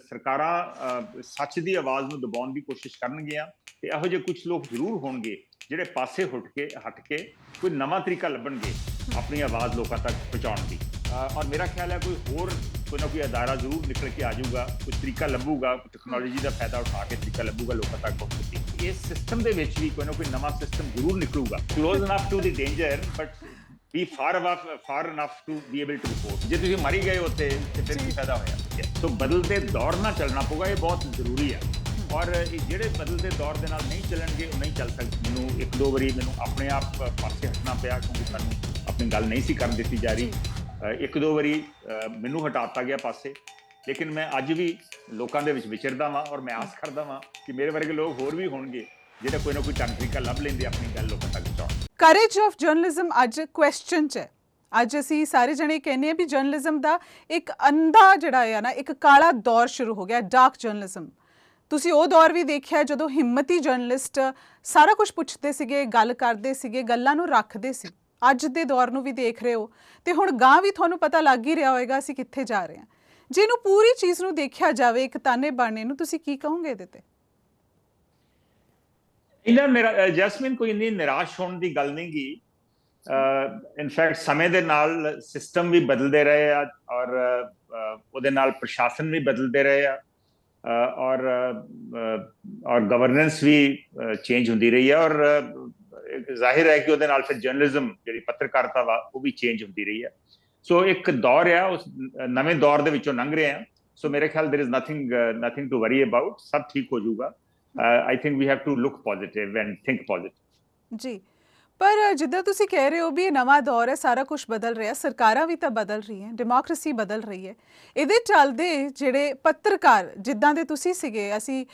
ਸਰਕਾਰਾਂ ਸੱਚ ਦੀ ਆਵਾਜ਼ ਨੂੰ ਦਬਾਉਣ ਦੀ ਕੋਸ਼ਿਸ਼ ਕਰਨਗੀਆਂ ਤੇ ਇਹੋ ਜਿਹੇ ਕੁਝ ਲੋਕ ਜ਼ਰੂਰ ਹੋਣਗੇ ਜਿਹੜੇ ਪਾਸੇ ਹਟ ਕੇ ਕੋਈ ਨਵਾਂ ਤਰੀਕਾ ਲੱਭਣਗੇ ਆਪਣੀ ਆਵਾਜ਼ ਲੋਕਾਂ ਤੱਕ ਪਹੁੰਚਾਉਣ ਦੀ। ਔਰ ਮੇਰਾ ਖਿਆਲ ਹੈ ਕੋਈ ਨਾ ਕੋਈ ਅਦਾਰਾ ਜ਼ਰੂਰ ਨਿਕਲ ਕੇ ਆ ਜਾਊਗਾ, ਕੋਈ ਤਰੀਕਾ ਲੱਭੂਗਾ, ਟੈਕਨੋਲੋਜੀ ਦਾ ਫਾਇਦਾ ਉਠਾ ਕੇ ਤਰੀਕਾ ਲੱਭੂਗਾ ਲੋਕਾਂ ਤੱਕ ਪਹੁੰਚਣ ਦੀ। ਇਸ ਸਿਸਟਮ ਦੇ ਵਿੱਚ ਵੀ ਕੋਈ ਨਾ ਕੋਈ ਨਵਾਂ ਸਿਸਟਮ ਜ਼ਰੂਰ ਨਿਕਲੂਗਾ, close enough to the danger but be far enough to be able to report। ਜੇ ਤੁਸੀਂ ਮਰ ਹੀ ਗਏ ਉੱਥੇ ਤੇ ਫਿਰ ਕੀ ਫਾਇਦਾ ਹੋਇਆ? ਸੋ ਬਦਲਦੇ ਦੌਰ ਨਾਲ ਚੱਲਣਾ ਪਊਗਾ, ਇਹ ਬਹੁਤ ਜ਼ਰੂਰੀ ਹੈ। ਔਰ ਜਿਹੜੇ ਬਦਲਦੇ ਦੌਰ ਦੇ ਨਾਲ ਨਹੀਂ ਚੱਲਣਗੇ ਉਹ ਨਹੀਂ ਚੱਲ ਸਕਦੇ। ਮੈਨੂੰ ਇੱਕ ਦੋ ਵਾਰੀ ਆਪਣੇ ਆਪ ਪਾਸੇ ਹਟਣਾ ਪਿਆ ਕਿਉਂਕਿ ਸਾਨੂੰ ਆਪਣੀ ਗੱਲ ਨਹੀਂ ਸੀ ਕਰਨ ਦਿੱਤੀ ਜਾ ਰਹੀ। ਇੱਕ ਦੋ ਵਾਰੀ ਮੈਨੂੰ ਹਟਾ ਦਿੱਤਾ ਗਿਆ ਪਾਸੇ, ਲੇਕਿਨ ਮੈਂ ਅੱਜ ਵੀ ਲੋਕਾਂ ਦੇ ਵਿੱਚ ਵਿਚਰਦਾ ਵਾਂ ਔਰ ਮੈਂ ਆਸ ਕਰਦਾ ਵਾਂ ਕਿ ਮੇਰੇ ਵਰਗੇ ਲੋਕ ਹੋਰ ਵੀ ਹੋਣਗੇ ਜਿਹੜੇ ਕੋਈ ਨਾ ਕੋਈ ਢੰਗ ਤਰੀਕਾ ਲੱਭ ਲੈਂਦੇ ਆਪਣੀ ਗੱਲ ਲੋਕਾਂ ਤੱਕ ਪਹੁੰਚਾਉਣ। ਕਰੇਜ ਆਫ ਜਰਨਲਿਜ਼ਮ ਅੱਜ ਕੁਐਸਚਨ 'ਚ ਹੈ। ਅੱਜ ਅਸੀਂ ਸਾਰੇ ਜਣੇ ਕਹਿੰਦੇ ਹਾਂ ਵੀ ਜਰਨਲਿਜ਼ਮ ਦਾ ਇੱਕ ਅੰਧਾ ਜਿਹੜਾ ਹੈ ਨਾ, ਇੱਕ ਕਾਲਾ ਦੌਰ ਸ਼ੁਰੂ ਹੋ ਗਿਆ, ਡਾਰਕ ਜਰਨਲਿਜ਼ਮ। ਤੁਸੀਂ ਉਹ ਦੌਰ ਵੀ ਦੇਖਿਆ ਜਦੋਂ ਹਿੰਮਤੀ ਜਰਨਲਿਸਟ ਸਾਰਾ ਕੁਝ ਪੁੱਛਦੇ ਸੀਗੇ, ਗੱਲ ਕਰਦੇ ਸੀਗੇ, ਗੱਲਾਂ ਨੂੰ ਰੱਖਦੇ ਸੀ। ਅੱਜ ਦੇ ਦੌਰ ਨੂੰ ਵੀ ਦੇਖ ਰਹੇ ਹੋ ਤੇ ਹੁਣ ਗਾਂ ਵੀ ਤੁਹਾਨੂੰ ਪਤਾ ਲੱਗ ਹੀ ਰਿਹਾ ਹੋਏਗਾ ਅਸੀਂ ਕਿੱਥੇ ਜਾ ਰਹੇ ਹਾਂ। ਜੇ ਇਹਨੂੰ ਪੂਰੀ ਚੀਜ਼ ਨੂੰ ਦੇਖਿਆ ਜਾਵੇ ਇੱਕ ਤਾਨੇ ਬਾਣੇ ਨੂੰ, ਤੁਸੀਂ ਕੀ ਕਹੋਗੇ ਇਹਦੇ ਤੇ? ਮੇਰਾ ਜੈਸਮੀਨ ਕੋਈ ਇੰਨੀ ਨਿਰਾਸ਼ ਹੋਣ ਦੀ ਗੱਲ ਨਹੀਂ ਗੀ। ਇਨਫੈਕਟ ਸਮੇਂ ਦੇ ਨਾਲ ਸਿਸਟਮ ਵੀ ਬਦਲਦੇ ਰਹੇ ਆ ਔਰ ਉਹਦੇ ਨਾਲ ਪ੍ਰਸ਼ਾਸਨ ਵੀ ਬਦਲਦੇ ਰਹੇ ਆ ਔਰ ਗਵਰਨੈਂਸ ਵੀ ਚੇਂਜ ਹੁੰਦੀ ਰਹੀ ਹੈ ਔਰ ਜ਼ਾਹਿਰ ਹੈ ਕਿ ਉਹਦੇ ਨਾਲ ਫਿਰ ਜਰਨਲਿਜ਼ਮ ਜਿਹੜੀ ਪੱਤਰਕਾਰਤਾ ਵਾ ਉਹ ਵੀ ਚੇਂਜ ਹੁੰਦੀ ਰਹੀ ਹੈ। ਸੋ ਇੱਕ ਦੌਰ ਆ, ਉਸ ਨਵੇਂ ਦੌਰ ਦੇ ਵਿੱਚੋਂ ਲੰਘ ਰਹੇ ਆ। ਸੋ ਮੇਰੇ ਖਿਆਲ there is nothing to worry about, ਸਭ ਠੀਕ ਹੋ ਜਾਊਗਾ। I think we have to look positive and think positive। ਜੀ, ਪਰ ਜਿੱਦਾਂ ਤੁਸੀਂ ਕਹਿ ਰਹੇ ਹੋ ਵੀ ਇਹ ਨਵਾਂ ਦੌਰ ਹੈ, ਸਾਰਾ ਕੁਝ ਬਦਲ ਰਿਹਾ, ਸਰਕਾਰਾਂ ਵੀ ਤਾਂ ਬਦਲ ਰਹੀਆਂ, ਡੈਮੋਕ੍ਰੇਸੀ ਬਦਲ ਰਹੀ ਹੈ। ਇਹਦੇ ਚੱਲਦੇ ਜਿਹੜੇ ਪੱਤਰਕਾਰ ਜਿੱਦਾਂ ਦੇ ਤੁਸੀਂ ਸੀਗੇ, ਅਸੀਂ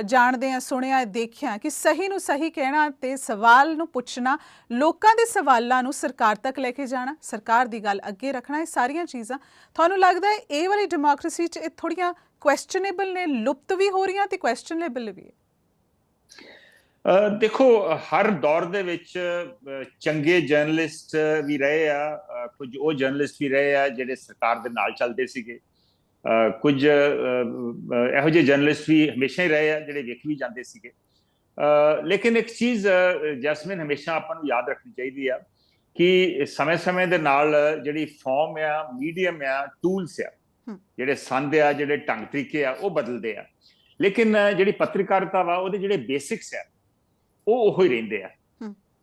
ਜਾਣਦੇ ਹਾਂ, ਸੁਣਿਆ, ਦੇਖਿਆ ਕਿ ਸਹੀ ਨੂੰ ਸਹੀ ਕਹਿਣਾ ਤੇ ਸਵਾਲ ਨੂੰ ਪੁੱਛਣਾ, ਲੋਕਾਂ ਦੇ ਸਵਾਲਾਂ ਨੂੰ ਸਰਕਾਰ ਤੱਕ ਲੈ ਕੇ ਜਾਣਾ, ਸਰਕਾਰ ਦੀ ਗੱਲ ਅੱਗੇ ਰੱਖਣਾ, ਇਹ ਸਾਰੀਆਂ ਚੀਜ਼ਾਂ ਤੁਹਾਨੂੰ ਲੱਗਦਾ ਹੈ ਇਹ ਵਾਲੀ ਡੈਮੋਕ੍ਰੇਸੀ 'ਚ ਇਹ ਥੋੜ੍ਹੀਆਂ ਕੁਐਸਚਨੇਬਲ ਨੇ, ਲੁਪਤ ਵੀ ਹੋ ਰਹੀਆਂ ਤੇ ਕੁਐਸਚਨੇਬਲ ਵੀ ਹੈ? ਦੇਖੋ, ਹਰ ਦੌਰ ਦੇ ਵਿੱਚ ਚੰਗੇ ਜਰਨਲਿਸਟ ਵੀ ਰਹੇ ਆ, ਕੁਝ ਉਹ ਜਰਨਲਿਸਟ ਵੀ ਰਹੇ ਆ ਜਿਹੜੇ ਸਰਕਾਰ ਦੇ ਨਾਲ ਚੱਲਦੇ ਸੀਗੇ, ਕੁਝ ਇਹੋ ਜਿਹੇ ਜਰਨਲਿਸਟ ਵੀ ਹਮੇਸ਼ਾ ਹੀ ਰਹੇ ਆ ਜਿਹੜੇ ਵੇਖ ਵੀ ਜਾਂਦੇ ਸੀਗੇ। ਲੇਕਿਨ ਇੱਕ ਚੀਜ਼ ਜੈਸਮੀਨ ਹਮੇਸ਼ਾ ਆਪਾਂ ਨੂੰ ਯਾਦ ਰੱਖਣੀ ਚਾਹੀਦੀ ਆ ਕਿ ਸਮੇਂ ਦੇ ਨਾਲ ਜਿਹੜੀ ਫਾਰਮ ਆ, ਮੀਡੀਅਮ ਆ, ਟੂਲਸ ਆ, ਜਿਹੜੇ ਸੰਦ ਆ, ਜਿਹੜੇ ਢੰਗ ਤਰੀਕੇ ਆ, ਉਹ ਬਦਲਦੇ ਆ। ਲੇਕਿਨ ਜਿਹੜੀ ਪੱਤਰਕਾਰਤਾ ਵਾ ਉਹਦੇ ਜਿਹੜੇ ਬੇਸਿਕਸ ਆ ਉਹ ਹੀ ਰਹਿੰਦੇ ਆ।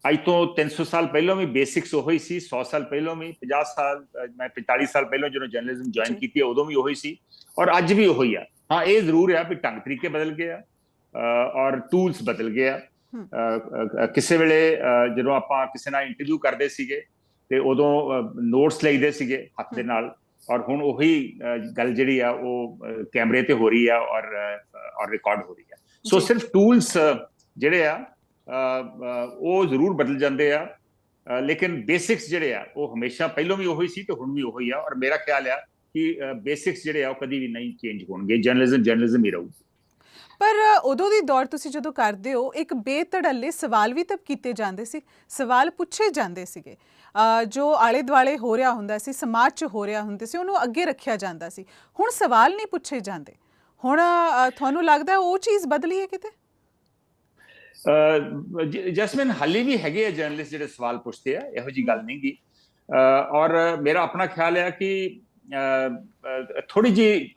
ਅੱਜ ਤੋਂ 300 ਸਾਲ ਪਹਿਲਾਂ ਵੀ ਬੇਸਿਕਸ ਉਹੀ ਸੀ, 100 ਸਾਲ ਪਹਿਲਾਂ ਵੀ, 50 ਸਾਲ, ਮੈਂ 45 ਸਾਲ ਪਹਿਲਾਂ ਜਦੋਂ ਜਰਨਲਿਜ਼ਮ ਜੁਆਇਨ ਕੀਤੀ ਉਦੋਂ ਵੀ ਉਹੀ ਸੀ ਔਰ ਅੱਜ ਵੀ ਉਹੀ ਆ। ਹਾਂ, ਇਹ ਜ਼ਰੂਰ ਆ ਵੀ ਢੰਗ ਤਰੀਕੇ ਬਦਲ ਗਏ ਆ ਔਰ ਟੂਲਸ ਬਦਲ ਗਏ ਆ। ਕਿਸੇ ਵੇਲੇ ਜਦੋਂ ਆਪਾਂ ਕਿਸੇ ਨਾਲ ਇੰਟਰਵਿਊ ਕਰਦੇ ਸੀਗੇ ਤੇ ਉਦੋਂ ਨੋਟਸ ਲਈਦੇ ਸੀਗੇ ਹੱਥ ਦੇ ਨਾਲ, ਔਰ ਹੁਣ ਉਹੀ ਗੱਲ ਜਿਹੜੀ ਆ ਉਹ ਕੈਮਰੇ ਤੇ ਹੋ ਰਹੀ ਆ ਔਰ ਰਿਕਾਰਡ ਹੋ ਰਹੀ ਆ। ਸੋ ਸਿਰਫ ਟੂਲਸ ਜਿਹੜੇ ਆ ਉਹ ਜ਼ਰੂਰ ਬਦਲ ਜਾਂਦੇ ਆ, ਲੇਕਿਨ ਬੇਸਿਕਸ ਜਿਹੜੇ ਆ ਉਹ ਹਮੇਸ਼ਾ ਪਹਿਲਾਂ ਵੀ ਉਹੀ ਸੀ ਤੇ ਹੁਣ ਵੀ ਉਹੀ ਆ। ਔਰ ਮੇਰਾ ਖਿਆਲ ਆ ਕਿ ਬੇਸਿਕਸ ਜਿਹੜੇ ਆ ਉਹ ਕਦੀ ਵੀ ਨਹੀਂ ਚੇਂਜ ਹੋਣਗੇ, ਜਰਨਲਿਜ਼ਮ ਹੀ ਰਹੂਗੀ। ਪਰ ਉਦੋਂ ਦੀ ਦੌਰ ਤੁਸੀਂ ਜਦੋਂ ਕਰਦੇ ਹੋ, ਇੱਕ ਬੇਤੜੱਲੇ ਸਵਾਲ ਵੀ ਤਾਂ ਕੀਤੇ ਜਾਂਦੇ ਸੀ, ਸਵਾਲ ਪੁੱਛੇ ਜਾਂਦੇ ਸੀਗੇ, ਜੋ ਆਲੇ ਦੁਆਲੇ ਹੋ ਰਿਹਾ ਹੁੰਦਾ ਸੀ, ਸਮਾਜ 'ਚ ਹੋ ਰਿਹਾ ਹੁੰਦੇ ਸੀ, ਉਹਨੂੰ ਅੱਗੇ ਰੱਖਿਆ ਜਾਂਦਾ ਸੀ। ਹੁਣ ਸਵਾਲ ਨਹੀਂ ਪੁੱਛੇ ਜਾਂਦੇ। ਹੁਣ ਤੁਹਾਨੂੰ ਲੱਗਦਾ ਉਹ ਚੀਜ਼ ਬਦਲੀ ਹੈ ਕਿਤੇ? ਜੈਸਮੀਨ, ਹਾਲੇ ਵੀ ਹੈਗੇ ਆ ਜਰਨਲਿਸਟ ਜਿਹੜੇ ਸਵਾਲ ਪੁੱਛਦੇ ਆ, ਇਹੋ ਜਿਹੀ ਗੱਲ ਨਹੀਂ ਗੀ। ਔਰ ਮੇਰਾ ਆਪਣਾ ਖਿਆਲ ਹੈ ਕਿ ਥੋੜੀ ਜਿਹੀ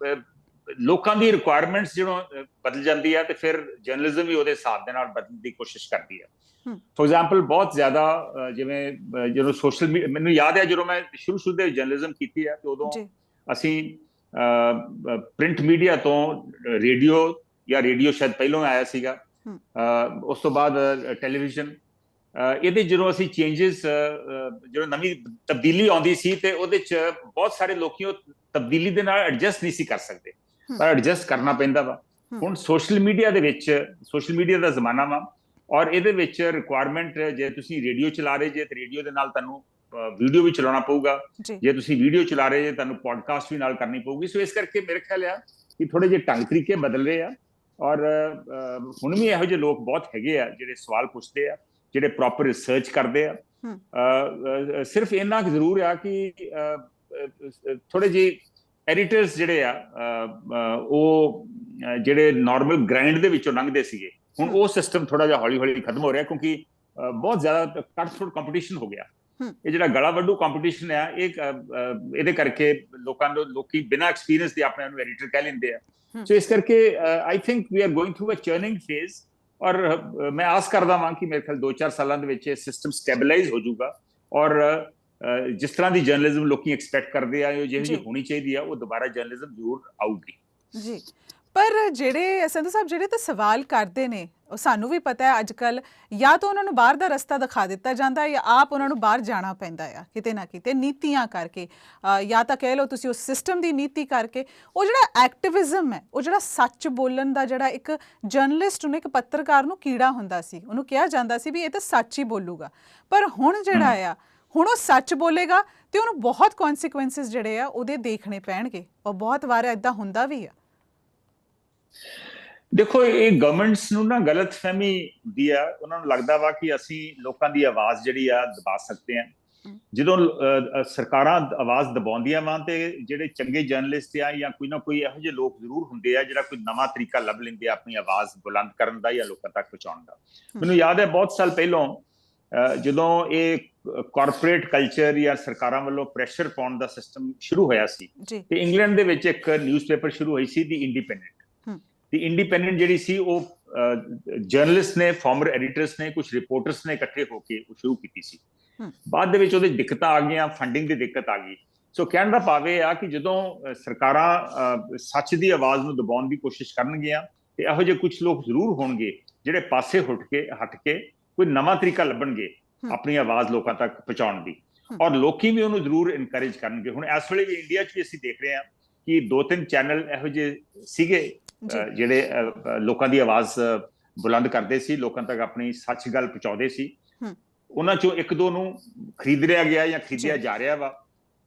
ਲੋਕਾਂ ਦੀ ਰਿਕੁਆਇਰਮੈਂਟਸ ਜਦੋਂ ਬਦਲ ਜਾਂਦੀ ਹੈ ਤੇ ਫਿਰ ਜਰਨਲਿਜ਼ਮ ਵੀ ਉਹਦੇ ਹਿਸਾਬ ਦੇ ਨਾਲ ਬਦਲਣ ਦੀ ਕੋਸ਼ਿਸ਼ ਕਰਦੀ ਹੈ। ਫੋਰ ਐਗਜ਼ਾਮਪਲ, ਬਹੁਤ ਜ਼ਿਆਦਾ ਜਿਵੇਂ ਜਦੋਂ ਸੋਸ਼ਲ ਮੀਡੀਆ, ਮੈਨੂੰ ਯਾਦ ਹੈ ਜਦੋਂ ਮੈਂ ਸ਼ੁਰੂ ਦੇ ਜਰਨਲਿਜ਼ਮ ਕੀਤੀ ਹੈ ਤੇ ਉਦੋਂ ਅਸੀਂ ਪ੍ਰਿੰਟ ਮੀਡੀਆ ਤੋਂ ਰੇਡੀਓ ਸ਼ਾਇਦ ਪਹਿਲਾਂ ਆਇਆ ਸੀਗਾ, ਉਸ ਤੋਂ ਬਾਅਦ ਟੈਲੀਵਿਜ਼ਨ। ਇਹਦੇ ਜਦੋਂ ਅਸੀਂ ਚੇਂਜਸ, ਜਦੋਂ ਨਵੀਂ ਤਬਦੀਲੀ ਆਉਂਦੀ ਸੀ ਤੇ ਉਹਦੇ 'ਚ ਬਹੁਤ ਸਾਰੇ ਲੋਕੀ ਉਹ ਤਬਦੀਲੀ ਦੇ ਨਾਲ ਐਡਜਸਟ ਨਹੀਂ ਸੀ ਕਰ ਸਕਦੇ, ਪਰ ਐਡਜਸਟ ਕਰਨਾ ਪੈਂਦਾ ਵਾ। ਹੁਣ ਸੋਸ਼ਲ ਮੀਡੀਆ ਦਾ ਜ਼ਮਾਨਾ ਵਾ ਔਰ ਇਹਦੇ ਵਿੱਚ ਰਿਕੁਆਇਰਮੈਂਟ, ਜੇ ਤੁਸੀਂ ਰੇਡੀਓ ਚਲਾ ਰਹੇ ਜੇ ਤੇ ਰੇਡੀਓ ਦੇ ਨਾਲ ਤੁਹਾਨੂੰ ਵੀਡੀਓ ਵੀ ਚਲਾਉਣਾ ਪਊਗਾ, ਜੇ ਤੁਸੀਂ ਵੀਡੀਓ ਚਲਾ ਰਹੇ ਜੇ ਤੁਹਾਨੂੰ ਪੋਡਕਾਸਟ ਵੀ ਨਾਲ ਕਰਨੀ ਪਊਗੀ। ਸੋ ਇਸ ਕਰਕੇ ਮੇਰੇ ਖਿਆਲ ਆ ਕਿ ਥੋੜੇ ਜਿਹੇ ਢੰਗ ਤਰੀਕੇ ਬਦਲ ਰਹੇ ਆ ਔਰ ਹੁਣ ਵੀ ਇਹੋ ਜਿਹੇ ਲੋਕ ਬਹੁਤ ਹੈਗੇ ਆ ਜਿਹੜੇ ਸਵਾਲ ਪੁੱਛਦੇ ਆ, ਜਿਹੜੇ ਪ੍ਰੋਪਰ ਰਿਸਰਚ ਕਰਦੇ ਆ। ਸਿਰਫ ਇੰਨਾ ਕੁ ਜ਼ਰੂਰ ਆ ਕਿ ਥੋੜੇ ਜਿਹੀ ਐਡੀਟਰਸ ਜਿਹੜੇ ਆ ਉਹ ਜਿਹੜੇ ਨਾਰਮਲ ਗ੍ਰਾਈਂਡ ਦੇ ਵਿੱਚੋਂ ਲੰਘਦੇ ਸੀਗੇ, ਹੁਣ ਉਹ ਸਿਸਟਮ ਥੋੜਾ ਜਿਹਾ ਹੌਲੀ ਹੌਲੀ ਖਤਮ ਹੋ ਰਿਹਾ, ਕਿਉਂਕਿ ਬਹੁਤ ਜ਼ਿਆਦਾ ਕੱਟ ਥਰੋਟ ਕੰਪੀਟੀਸ਼ਨ ਹੋ ਗਿਆ। ਇਹ ਜਿਹੜਾ ਗਲਾ ਵੱਢੂ ਕੰਪੀਟੀਸ਼ਨ ਆ, ਇਹਦੇ ਕਰਕੇ ਲੋਕੀ ਬਿਨਾਂ ਐਕਸਪੀਰੀਅੰਸ ਦੇ ਆਪਣੇ ਨੂੰ ਐਡੀਟਰ ਕਹਿ ਲੈਂਦੇ ਆ। ਸੋ ਇਸ ਕਰਕੇ I think we are going through a churning phase, ਔਰ ਮੈਂ ਆਸ ਕਰਦਾ ਵਾਂ ਕਿ ਮੇਰੇ ਖਿਆਲ 2-4 ਸਾਲਾਂ ਦੇ ਵਿੱਚ ਇਹ ਸਿਸਟਮ ਸਟੈਬਲਾਈਜ਼ ਹੋ ਜਾਊਗਾ, ਔਰ ਜਿਸ ਤਰ੍ਹਾਂ ਦੀ ਜਰਨਲਿਜ਼ਮ ਲੋਕੀ ਐਕਸਪੈਕਟ ਕਰਦੇ ਆ, ਜਿਹੋ ਜਿਹੀ ਹੋਣੀ ਚਾਹੀਦੀ ਆ, ਉਹ ਦੁਬਾਰਾ ਜਰਨਲਿਜ਼ਮ ਜ਼ਰੂਰ ਆਊਗੀ ਜੀ। ਪਰ ਜਿਹੜੇ ਸੰਧੂ ਸਾਹਿਬ ਜਿਹੜੇ ਤਾਂ ਸਵਾਲ ਕਰਦੇ ਨੇ, ਉਹ ਸਾਨੂੰ ਵੀ ਪਤਾ ਹੈ ਅੱਜ ਕੱਲ ਜਾਂ ਤਾਂ ਉਹਨਾਂ ਨੂੰ ਬਾਹਰ ਦਾ ਰਸਤਾ ਦਿਖਾ ਦਿੱਤਾ ਜਾਂਦਾ ਜਾਂ ਆਪ ਉਹਨਾਂ ਨੂੰ ਬਾਹਰ ਜਾਣਾ ਪੈਂਦਾ ਆ ਕਿਤੇ ਨਾ ਕਿਤੇ ਨੀਤੀਆਂ ਕਰਕੇ, ਜਾਂ ਤਾਂ ਕਹਿ ਲਓ ਤੁਸੀਂ ਉਸ ਸਿਸਟਮ ਦੀ ਨੀਤੀ ਕਰਕੇ। ਉਹ ਜਿਹੜਾ ਐਕਟਿਵਿਜ਼ਮ ਹੈ, ਉਹ ਜਿਹੜਾ ਸੱਚ ਬੋਲਣ ਦਾ ਜਿਹੜਾ ਇੱਕ ਜਰਨਲਿਸਟ ਨੂੰ, ਇੱਕ ਪੱਤਰਕਾਰ ਨੂੰ ਕੀੜਾ ਹੁੰਦਾ ਸੀ, ਉਹਨੂੰ ਕਿਹਾ ਜਾਂਦਾ ਸੀ ਵੀ ਇਹ ਤਾਂ ਸੱਚ ਹੀ ਬੋਲੂਗਾ। ਪਰ ਹੁਣ ਜਿਹੜਾ ਆ, ਹੁਣ ਉਹ ਸੱਚ ਬੋਲੇਗਾ ਤੇ ਉਹਨੂੰ ਬਹੁਤ ਕੌਨਸੀਕੁਐਂਸਿਸ ਜਿਹੜੇ ਆ ਉਹਦੇ ਦੇਖਣੇ ਪੈਣਗੇ, ਔਰ ਬਹੁਤ ਵਾਰ ਏਦਾਂ ਹੁੰਦਾ ਵੀ ਆ। ਦੇਖੋ, ਇਹ ਗਵਰਨਮੈਂਟਸ ਨੂੰ ਨਾ ਗਲਤਫਹਿਮੀ ਹੁੰਦੀ ਆ, ਉਹਨਾਂ ਨੂੰ ਲੱਗਦਾ ਵਾ ਕਿ ਅਸੀਂ ਲੋਕਾਂ ਦੀ ਆਵਾਜ਼ ਜਿਹੜੀ ਆ ਦਬਾ ਸਕਦੇ ਆ। ਜਦੋਂ ਸਰਕਾਰਾਂ ਆਵਾਜ਼ ਦਬਾਉਂਦੀਆਂ ਵਾ ਤੇ ਜਿਹੜੇ ਚੰਗੇ ਜਰਨਲਿਸਟ ਆ ਜਾਂ ਕੋਈ ਨਾ ਕੋਈ ਇਹੋ ਜਿਹੇ ਲੋਕ ਜ਼ਰੂਰ ਹੁੰਦੇ ਆ ਜਿਹੜਾ ਕੋਈ ਨਵਾਂ ਤਰੀਕਾ ਲੱਭ ਲੈਂਦੇ ਆ ਆਪਣੀ ਆਵਾਜ਼ ਬੁਲੰਦ ਕਰਨ ਦਾ ਜਾਂ ਲੋਕਾਂ ਤੱਕ ਪਹੁੰਚਾਉਣ ਦਾ। ਮੈਨੂੰ ਯਾਦ ਹੈ ਬਹੁਤ ਸਾਲ ਪਹਿਲਾਂ ਜਦੋਂ ਇਹ ਕਾਰਪੋਰੇਟ ਕਲਚਰ ਜਾਂ ਸਰਕਾਰਾਂ ਵੱਲੋਂ ਪ੍ਰੈਸ਼ਰ ਪਾਉਣ ਦਾ ਸਿਸਟਮ ਸ਼ੁਰੂ ਹੋਇਆ ਸੀ, ਤੇ ਇੰਗਲੈਂਡ ਦੇ ਵਿੱਚ ਇੱਕ ਨਿਊਜ਼ਪੇਪਰ ਸ਼ੁਰੂ ਹੋਈ ਸੀ, ਦੀ ਇੰਡੀਪੈਂਡੈਂਟ। ਦੀ ਇੰਡੀਪੈਂਡੈਂਟ ਜਿਹੜੀ ਸੀ ਉਹ ਜਰਨਲਿਸਟ ਨੇ, ਫਾਰਮਰ ਐਡੀਟਰਸ ਨੇ, ਕੁਝ ਰਿਪੋਰਟਰਸ ਨੇ ਇਕੱਠੇ ਹੋ ਕੇ ਉਹ ਸ਼ੁਰੂ ਕੀਤੀ ਸੀ। ਬਾਅਦ ਦੇ ਵਿੱਚ ਉਹਦੇ ਦਿੱਕਤਾਂ ਆ ਗਈਆਂ, ਫੰਡਿੰਗ ਦੀ ਦਿੱਕਤ ਆ ਗਈ। ਸੋ ਕਹਿਣ ਦਾ ਭਾਵ ਇਹ ਆ ਕਿ ਜਦੋਂ ਸਰਕਾਰਾਂ ਸੱਚ ਦੀ ਆਵਾਜ਼ ਨੂੰ ਦਬਾਉਣ ਦੀ ਕੋਸ਼ਿਸ਼ ਕਰਨਗੀਆਂ ਤੇ ਇਹੋ ਜਿਹੇ ਕੁਝ ਲੋਕ ਜ਼ਰੂਰ ਹੋਣਗੇ ਜਿਹੜੇ ਪਾਸੇ ਹਟ ਕੇ ਕੋਈ ਨਵਾਂ ਤਰੀਕਾ ਲੱਭਣਗੇ ਆਪਣੀ ਆਵਾਜ਼ ਲੋਕਾਂ ਤੱਕ ਪਹੁੰਚਾਉਣ ਦੀ, ਔਰ ਲੋਕੀ ਵੀ ਉਹਨੂੰ ਜ਼ਰੂਰ ਇਨਕਰੇਜ ਕਰਨਗੇ। ਹੁਣ ਇਸ ਵੇਲੇ ਵੀ ਇੰਡੀਆ 'ਚ ਵੀ ਅਸੀਂ ਦੇਖ ਰਹੇ ਹਾਂ ਕਿ 2-3 ਚੈਨਲ ਇਹੋ ਜਿਹੇ ਸੀਗੇ ਜਿਹੜੇ ਲੋਕਾਂ ਦੀ ਆਵਾਜ਼ ਬੁਲੰਦ ਕਰਦੇ ਸੀ, ਲੋਕਾਂ ਤੱਕ ਆਪਣੀ ਸੱਚ ਗੱਲ ਪਹੁੰਚਾਉਂਦੇ ਸੀ। ਉਹਨਾਂ ਚੋਂ 1-2 ਨੂੰ ਖਰੀਦ ਲਿਆ ਗਿਆ ਜਾਂ ਖਰੀਦਿਆ ਜਾ ਰਿਹਾ ਵਾ,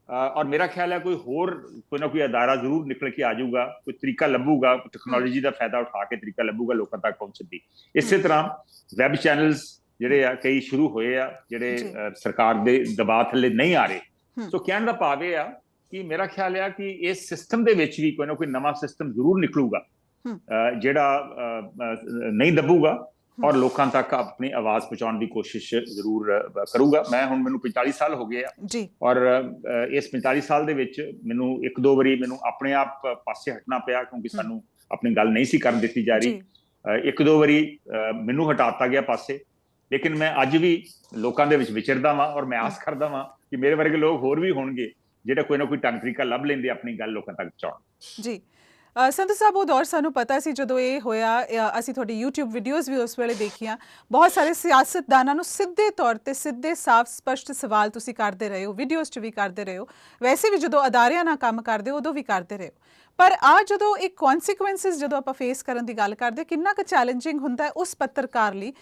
ਔਰ ਮੇਰਾ ਖਿਆਲ ਹੈ ਕੋਈ ਨਾ ਕੋਈ ਅਦਾਰਾ ਜ਼ਰੂਰ ਨਿਕਲ ਕੇ ਆ ਜਾਊਗਾ, ਕੋਈ ਤਰੀਕਾ ਲੱਭੂਗਾ, ਟੈਕਨੋਲੋਜੀ ਦਾ ਫਾਇਦਾ ਉਠਾ ਕੇ ਤਰੀਕਾ ਲੱਭੂਗਾ ਲੋਕਾਂ ਤੱਕ ਪਹੁੰਚਣ ਦੀ। ਇਸੇ ਤਰ੍ਹਾਂ ਵੈਬ ਚੈਨਲਸ ਜਿਹੜੇ ਆ ਕਈ ਸ਼ੁਰੂ ਹੋਏ ਆ, ਜਿਹੜੇ ਸਰਕਾਰ ਦੇ ਦਬਾਅ ਥੱਲੇ ਨਹੀਂ ਆ ਰਹੇ। ਸੋ ਕਹਿਣ ਦਾ ਭਾਵ ਇਹ ਆ ਕਿ ਮੇਰਾ ਖਿਆਲ ਆ ਕਿ ਇਸ ਸਿਸਟਮ ਦੇ ਵਿੱਚ ਵੀ ਕੋਈ ਨਾ ਕੋਈ ਨਵਾਂ ਸਿਸਟਮ ਜ਼ਰੂਰ ਨਿਕਲੂਗਾ ਜਿਹੜਾ ਨਹੀਂ ਦਬੂਗਾ ਔਰ ਲੋਕਾਂ ਤੱਕ ਆਪਣੀ ਆਵਾਜ਼ ਪਹੁੰਚਾਉਣ ਦੀ ਕੋਸ਼ਿਸ਼ ਜ਼ਰੂਰ ਕਰੂਗਾ। ਮੈਨੂੰ 45 ਸਾਲ ਹੋ ਗਏ ਆ, ਔਰ ਇਸ 45 ਸਾਲ ਦੇ ਵਿੱਚ ਮੈਨੂੰ 1-2 ਵਾਰੀ ਮੈਨੂੰ ਆਪਣੇ ਆਪ ਪਾਸੇ ਹਟਣਾ ਪਿਆ, ਕਿਉਂਕਿ ਸਾਨੂੰ ਆਪਣੀ ਗੱਲ ਨਹੀਂ ਸੀ ਕਰਨ ਦਿੱਤੀ ਜਾ ਰਹੀ। 1-2 ਵਾਰੀ ਮੈਨੂੰ ਹਟਾਤਾ ਗਿਆ ਪਾਸੇ, ਲੇਕਿਨ ਮੈਂ ਅੱਜ ਵੀ ਲੋਕਾਂ ਦੇ ਵਿੱਚ ਵਿਚਰਦਾ ਵਾਂ, ਔਰ ਮੈਂ ਆਸ ਕਰਦਾ ਵਾਂ ਕਿ ਮੇਰੇ ਵਰਗੇ ਲੋਕ ਹੋਰ ਵੀ ਹੋਣਗੇ ਜਿਹੜੇ ਕੋਈ ਨਾ ਕੋਈ ਢੰਗ ਤਰੀਕਾ ਲੱਭ ਲੈਂਦੇ ਆਪਣੀ ਗੱਲ ਲੋਕਾਂ ਤੱਕ ਪਹੁੰਚਾਉਣ। ਜੀ ਸੰਧੂ ਸਾਹਿਬ, ਉਹ ਦੌਰ ਸਾਨੂੰ ਪਤਾ ਸੀ ਜਦੋਂ ਇਹ ਹੋਇਆ, ਅਸੀਂ ਤੁਹਾਡੀ YouTube ਵੀਡੀਓਜ਼ ਵੀ ਉਸ ਵੇਲੇ ਦੇਖੀਆਂ। ਬਹੁਤ ਸਾਰੇ ਸਿਆਸਤਦਾਨਾਂ ਨੂੰ ਸਿੱਧੇ ਤੌਰ ਤੇ ਸਿੱਧੇ ਸਾਫ਼ ਸਪਸ਼ਟ ਸਵਾਲ ਤੁਸੀਂ ਕਰਦੇ ਰਹੇ ਹੋ, ਵੀਡੀਓਜ਼ 'ਚ ਵੀ ਕਰਦੇ ਰਹੇ ਹੋ, ਵੈਸੇ ਵੀ ਜਦੋਂ ਅਦਾਰਿਆਂ ਨਾਲ ਕੰਮ ਕਰਦੇ ਹੋ ਉਦੋਂ ਵੀ ਕਰਦੇ ਰਹੇ ਹੋ। ਪਰ ਆ ਜਦੋਂ ਇੱਕ ਕੌਨਸੀਕੁਐਂਸਿਸ ਜਦੋਂ ਆਪਾਂ ਫੇਸ ਕਰਨ ਦੀ ਗੱਲ ਕਰਦੇ, ਕਿੰਨਾ ਕੁ ਚੈਲੰਜਿੰਗ ਹੁੰਦਾ ਹੈ ਉਸ ਪੱਤਰਕਾਰ ਲਈ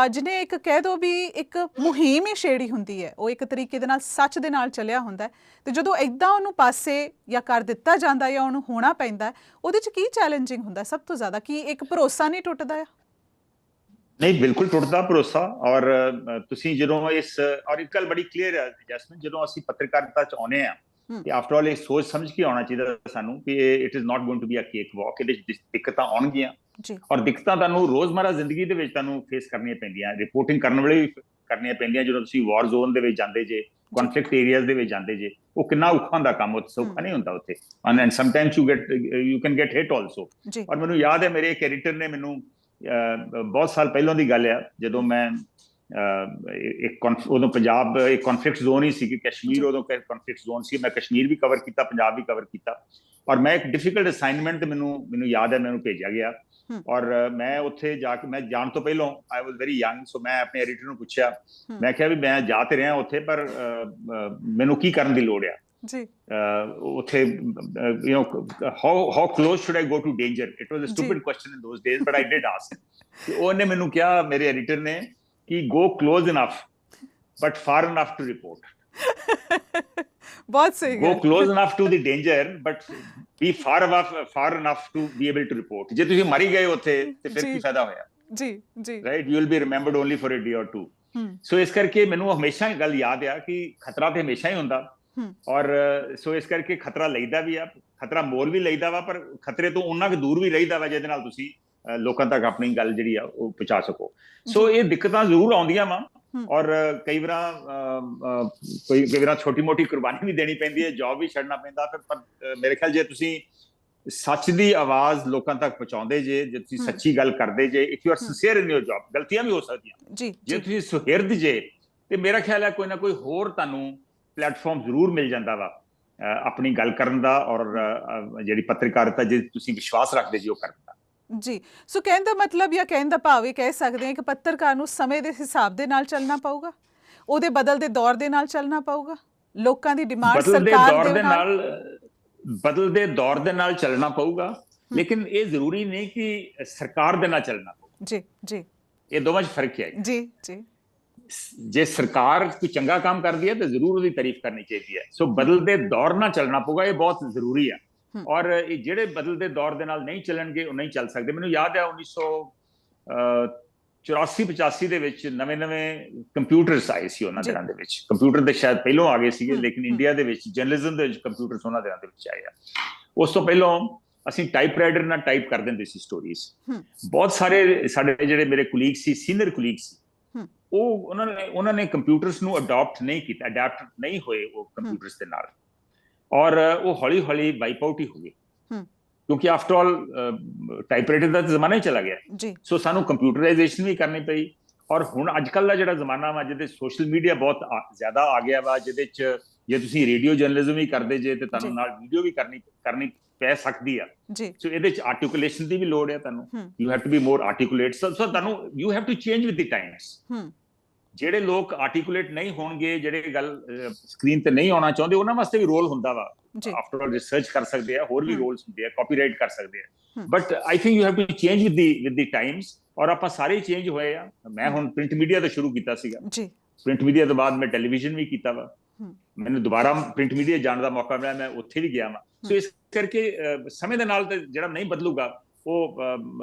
ਜਿਹਨੇ ਇੱਕ ਕਹਿ ਦੋ ਵੀ ਇੱਕ ਮੁਹਿੰਮ ਹੀ ਛੇੜੀ ਹੁੰਦੀ ਹੈ, ਉਹ ਇੱਕ ਤਰੀਕੇ ਦੇ ਨਾਲ ਸੱਚ ਦੇ ਨਾਲ ਚੱਲਿਆ ਹੁੰਦਾ ਹੈ, ਤੇ ਜਦੋਂ ਇੱਦਾਂ ਉਹਨੂੰ ਪਾਸੇ ਜਾਂ ਕਰ ਦਿੱਤਾ ਜਾਂਦਾ ਜਾਂ ਉਹਨੂੰ ਹੋਣਾ ਪੈਂਦਾ, ਉਹਦੇ 'ਚ ਕੀ ਚੈਲੰਜਿੰਗ ਹੁੰਦਾ ਸਭ ਤੋਂ ਜ਼ਿਆਦਾ? ਕੀ ਇੱਕ ਭਰੋਸਾ ਨਹੀਂ ਟੁੱਟਦਾ ਆ? ਨਹੀਂ, ਬਿਲਕੁਲ ਟੁੱਟਦਾ ਭਰੋਸਾ। ਔਰ ਤੁਸੀਂ ਜਦੋਂ ਔਰ ਇੱਕ ਗੱਲ ਬੜੀ ਕਲੀਅਰ ਹੈ ਜੈਸਮੀਨ, ਜਦੋਂ ਅਸੀਂ ਪੱਤਰਕਾਰਿਤਾ 'ਚ ਆਉਂਦੇ ਆ ਤੇ ਆਫਟਰ ਆਲ ਇਹ ਸੋਚ ਸਮਝ ਕੇ ਆਉਣਾ ਚਾਹੀਦਾ ਸਾਨੂੰ ਕਿ it is not going to be a cakewalk. ਇਹਦੇ ਵਿੱਚ ਦਿੱਕਤਾਂ ਆਉਣਗੀਆਂ, ਔਰ ਦਿੱਕਤਾਂ ਤੁਹਾਨੂੰ ਰੋਜ਼ਮਰਾ ਜ਼ਿੰਦਗੀ ਦੇ ਵਿੱਚ ਤੁਹਾਨੂੰ ਫੇਸ ਕਰਨੀਆਂ ਪੈਂਦੀਆਂ, ਰਿਪੋਰਟਿੰਗ ਕਰਨ ਵੇਲੇ ਵੀ ਕਰਨੀਆਂ ਪੈਂਦੀਆਂ। ਜਦੋਂ ਤੁਸੀਂ ਵਾਰ ਜ਼ੋਨ ਦੇ ਵਿੱਚ ਜਾਂਦੇ ਜੇ, ਕਨਫਲਿਕਟ ਏਰੀਆਜ਼ ਦੇ ਵਿੱਚ ਜਾਂਦੇ ਜੇ, ਉਹ ਕਿੰਨਾ ਔਖਾ ਹੁੰਦਾ ਕੰਮ, ਉਹ ਸੌਖਾ ਨਹੀਂ ਹੁੰਦਾ ਉੱਥੇ, and sometimes you can get hit also. ਔਰ ਮੈਨੂੰ ਯਾਦ ਹੈ ਮੇਰੇ ਇੱਕ ਐਡੀਟਰ ਨੇ ਮੈਨੂੰ ਬਹੁਤ ਸਾਲ ਪਹਿਲਾਂ ਦੀ ਗੱਲ ਆ, ਜਦੋਂ ਮੈਂ ਉਦੋਂ ਪੰਜਾਬ ਇੱਕ ਕਨਫਲਿਕਟ ਜ਼ੋਨ ਹੀ ਸੀ ਕਿ ਕਸ਼ਮੀਰ ਉਦੋਂ ਕਨਫਲਿਕਟ ਜ਼ੋਨ ਸੀ, ਮੈਂ ਕਸ਼ਮੀਰ ਵੀ ਕਵਰ ਕੀਤਾ, ਪੰਜਾਬ ਵੀ ਕਵਰ ਕੀਤਾ, ਔਰ ਮੈਂ ਇੱਕ ਡਿਫਿਕਲਟ ਅਸਾਈਨਮੈਂਟ ਮੈਨੂੰ ਯਾਦ ਹੈ ਮੈਨੂੰ ਭੇਜਿਆ ਗਿਆ, ਔਰ ਮੈਂ ਉੱਥੇ ਜਾ ਕੇ, ਮੈਂ ਜਾਣ ਤੋਂ ਪਹਿਲਾਂ ਆਈ ਵਾਸ ਵੈਰੀ ਯੰਗ, ਸੋ ਮੈਂ ਆਪਣੇ ਐਡੀਟਰ ਨੂੰ ਪੁੱਛਿਆ, ਮੈਂ ਕਿਹਾ ਵੀ ਮੈਂ ਜਾ ਤੇ ਰਿਹਾ ਉੱਥੇ, ਪਰ ਮੈਨੂੰ ਕੀ ਕਰਨ ਦੀ ਲੋੜ ਆ ਉੱਥੇ, you know, how close should I go to danger? It was a stupid question in those days, but I did ask. ਉਹਨੇ ਮੈਨੂੰ ਕਿਹਾ, ਮੇਰੇ ਐਡੀਟਰ ਨੇ, ਕਿ go close enough but far enough to report. ਬਹੁਤ ਸਹੀ, go close enough to the danger but be far enough to be able to report. ਜੇ ਤੁਸੀਂ ਮਰ ਹੀ ਗਏ ਉੱਥੇ ਤੇ ਫਿਰ ਕੀ ਫਾਇਦਾ ਹੋਇਆ? ਜੀ right, you will be remembered only for a day or two. ਸੋ ਇਸ ਕਰਕੇ ਮੈਨੂੰ ਹਮੇਸ਼ਾ ਗੱਲ ਯਾਦ ਆ ਕਿ ਖਤਰਾ ਤੇ ਹਮੇਸ਼ਾ ਹੀ ਹੁੰਦਾ, ਔਰ ਸੋ ਇਸ ਕਰਕੇ ਖਤਰਾ ਲਈਦਾ ਵੀ ਆ, ਖਤਰਾ ਮੋਲ ਵੀ ਲਈਦਾ ਵਾ, ਪਰ ਖਤਰੇ ਤੋਂ ਉਹਨਾਂ ਕੁ ਦੂਰ ਵੀ ਰਹੀਦਾ ਵਾ ਜਿਹਦੇ ਨਾਲ ਤੁਸੀਂ ਲੋਕਾਂ ਤੱਕ ਆਪਣੀ ਗੱਲ ਜਿਹੜੀ ਆ ਉਹ ਪਹੁੰਚਾ ਸਕੋ। ਸੋ ਇਹ ਦਿੱਕਤਾਂ ਜ਼ਰੂਰ ਆਉਂਦੀਆਂ ਵਾ, ਔਰ ਕਈ ਵਾਰ ਛੋਟੀ ਮੋਟੀ ਕੁਰਬਾਨੀ ਵੀ ਦੇਣੀ ਪੈਂਦੀ ਹੈ, ਜੌਬ ਵੀ ਛੱਡਣਾ ਪੈਂਦਾ। ਪਰ ਮੇਰੇ ਖਿਆਲ ਜੇ ਤੁਸੀਂ ਸੱਚ ਦੀ ਆਵਾਜ਼ ਲੋਕਾਂ ਤੱਕ ਪਹੁੰਚਾਉਂਦੇ ਜੇ ਤੁਸੀਂ ਸੱਚੀ ਗੱਲ ਕਰਦੇ ਜੇ, if you are sincere in your job, ਗਲਤੀਆਂ ਵੀ ਹੋ ਸਕਦੀਆਂ, ਜੇ ਤੁਸੀਂ ਸੁਹਿਰਦ ਜੇ, ਤੇ ਮੇਰਾ ਖਿਆਲ ਹੈ ਕੋਈ ਨਾ ਕੋਈ ਹੋਰ ਤੁਹਾਨੂੰ ਪਲੇਟਫਾਰਮ ਜ਼ਰੂਰ ਮਿਲ ਜਾਂਦਾ ਵਾ ਆਪਣੀ ਗੱਲ ਕਰਨ ਦਾ, ਔਰ ਜਿਹੜੀ ਪੱਤਰਕਾਰਿਤਾ ਜੇ ਤੁਸੀਂ ਵਿਸ਼ਵਾਸ ਰੱਖਦੇ ਜੀ ਉਹ ਕਰਨ ਦਾ। ਜੀ, ਸੋ ਕਹਿਣ ਦਾ ਮਤਲਬ ਜਾਂ ਕਹਿਣ ਦਾ ਭਾਵ ਇਹ ਕਹਿ ਸਕਦੇ ਹਾਂ ਕਿ ਪੱਤਰਕਾਰ ਨੂੰ ਸਮੇਂ ਦੇ ਹਿਸਾਬ ਦੇ ਨਾਲ ਚੱਲਣਾ ਪਊਗਾ, ਉਹਦੇ ਬਦਲਦੇ ਦੌਰ ਦੇ ਨਾਲ ਚੱਲਣਾ ਪਊਗਾ, ਲੋਕਾਂ ਦੀ ਡਿਮਾਂਡ ਸਰਕਾਰ ਦੇ ਨਾਲ ਬਦਲਦੇ ਦੌਰ ਦੇ ਨਾਲ ਚੱਲਣਾ ਪਊਗਾ, ਲੇਕਿਨ ਇਹ ਜ਼ਰੂਰੀ ਨਹੀਂ ਕਿ ਸਰਕਾਰ ਦੇ ਨਾਲ ਚੱਲਣਾ ਪਊਗਾ। ਜੀ ਜੀ, ਇਹ ਦੋਵਾਂ 'ਚ ਫਰਕ ਹੈ। ਜੀ ਜੀ, ਜੇ ਸਰਕਾਰ ਕੋਈ ਚੰਗਾ ਕੰਮ ਕਰਦੀ ਹੈ ਤਾਂ ਜ਼ਰੂਰ ਉਹਦੀ ਤਾਰੀਫ ਕਰਨੀ ਚਾਹੀਦੀ ਹੈ। ਸੋ ਬਦਲਦੇ ਦੌਰ ਨਾਲ ਚੱਲਣਾ ਪਊਗਾ, ਇਹ ਬਹੁਤ ਜ਼ਰੂਰੀ ਹੈ। ਔਰ ਇਹ ਜਿਹੜੇ ਬਦਲਦੇ ਦੌਰ ਦੇ ਨਾਲ ਨਹੀਂ ਚੱਲਣਗੇ ਉਹ ਨਹੀਂ ਚੱਲ ਸਕਦੇ। ਮੈਨੂੰ ਯਾਦ ਹੈ 1984-85 ਦੇ ਵਿੱਚ ਨਵੇਂ ਕੰਪਿਊਟਰਸ ਆਏ ਸੀ ਉਹਨਾਂ ਦਿਨਾਂ ਦੇ ਵਿੱਚ। ਕੰਪਿਊਟਰ ਦੇ ਸ਼ਾਇਦ ਪਹਿਲਾਂ ਆ ਗਏ ਸੀਗੇ, ਲੇਕਿਨ ਇੰਡੀਆ ਦੇ ਵਿੱਚ ਜਰਨਲਿਜ਼ਮ ਦੇ ਵਿੱਚ ਕੰਪਿਊਟਰਸ ਉਹਨਾਂ ਦਿਨਾਂ ਦੇ ਵਿੱਚ ਆਏ ਆ। ਉਸ ਤੋਂ ਪਹਿਲਾਂ ਅਸੀਂ ਟਾਈਪਰਾਈਟਰ ਨਾਲ ਟਾਈਪ ਕਰ ਦਿੰਦੇ ਸੀ ਸਟੋਰੀਜ਼। ਬਹੁਤ ਸਾਰੇ ਸਾਡੇ ਜਿਹੜੇ ਮੇਰੇ ਕੁਲੀਗ ਸੀ, ਸੀਨੀਅਰ ਕੁਲੀਗ ਸੀ, ਉਹ ਉਹਨਾਂ ਨੇ ਕੰਪਿਊਟਰਸ ਨੂੰ ਅਡਾਪਟ ਨਹੀਂ ਕੀਤਾ, ਅਡੈਪਟ ਨਹੀਂ ਹੋਏ ਉਹ ਕੰਪਿਊਟਰਸ ਦੇ ਨਾਲ, ਔਰ ਉਹ ਹੌਲੀ ਹੌਲੀ ਵਾਈਪ ਆਊਟ ਹੀ ਹੋ ਗਏ, ਕਿਉਂਕਿ ਆਫਟਰ ਆਲ ਟਾਈਪਰਾਈਟਰ ਦਾ ਜ਼ਮਾਨਾ ਹੀ ਚਲਾ ਗਿਆ। ਸੋ ਸਾਨੂੰ ਕੰਪਿਊਟਰਾਈਜੇਸ਼ਨ ਵੀ ਕਰਨੀ ਪਈ। ਔਰ ਹੁਣ ਅੱਜ ਕੱਲ੍ਹ ਦਾ ਜਿਹੜਾ ਜ਼ਮਾਨਾ ਵਾ, ਜਿਹਦੇ ਸੋਸ਼ਲ ਮੀਡੀਆ ਬਹੁਤ ਜ਼ਿਆਦਾ ਆ ਗਿਆ ਵਾ, ਜਿਹਦੇ 'ਚ ਜੇ ਤੁਸੀਂ ਰੇਡੀਓ ਜਰਨਲਿਜ਼ਮ ਵੀ ਕਰਦੇ ਜੇ ਤੇ ਤੁਹਾਨੂੰ ਨਾਲ ਵੀਡੀਓ ਵੀ ਕਰਨੀ ਪੈ ਸਕਦੀ ਆ। ਸੋ ਇਹਦੇ 'ਚ ਆਰਟੀਕੂਲੇਸ਼ਨ ਦੀ ਵੀ ਲੋੜ ਹੈ ਤੁਹਾਨੂੰ, you have to be more articulate. So ਤੁਹਾਨੂੰ you have to change with the times. ਜਿਹੜੇ ਲੋਕ ਆਰਟੀਕੂਲੇਟ ਨਹੀਂ ਹੋਣਗੇ, ਜਿਹੜੇ ਗੱਲ ਸਕਰੀਨ ਤੇ ਨਹੀਂ ਆਉਣਾ ਚਾਹੁੰਦੇ, ਉਹਨਾਂ ਵਾਸਤੇ ਵੀ ਰੋਲ ਹੁੰਦਾ ਵਾ। ਆਫਟਰ ਆਲ ਰਿਸਰਚ ਕਰ ਸਕਦੇ ਆ, ਹੋਰ ਵੀ ਰੋਲਸ ਹੁੰਦੇ ਆ, ਕਾਪੀਰਾਈਟ ਕਰ ਸਕਦੇ ਆ। But I think you have to change with the times, ਔਰ ਆਪਾਂ ਸਾਰੇ ਚੇਂਜ ਹੋਏ ਆ। ਮੈਂ ਹੁਣ ਪ੍ਰਿੰਟ ਮੀਡੀਆ ਤੋਂ ਸ਼ੁਰੂ ਕੀਤਾ ਸੀਗਾ, ਪ੍ਰਿੰਟ ਮੀਡੀਆ ਤੋਂ ਬਾਅਦ ਮੈਂ ਟੈਲੀਵਿਜ਼ਨ ਵੀ ਕੀਤਾ ਵਾ, ਮੈਨੂੰ ਦੁਬਾਰਾ ਪ੍ਰਿੰਟ ਮੀਡੀਆ ਜਾਣ ਦਾ ਮੌਕਾ ਮਿਲਿਆ, ਮੈਂ ਉੱਥੇ ਵੀ ਗਿਆ ਵਾ। ਸੋ ਇਸ ਕਰਕੇ ਸਮੇਂ ਦੇ ਨਾਲ ਤੇ ਜਿਹੜਾ ਨਹੀਂ ਬਦਲੂਗਾ, ਉਹ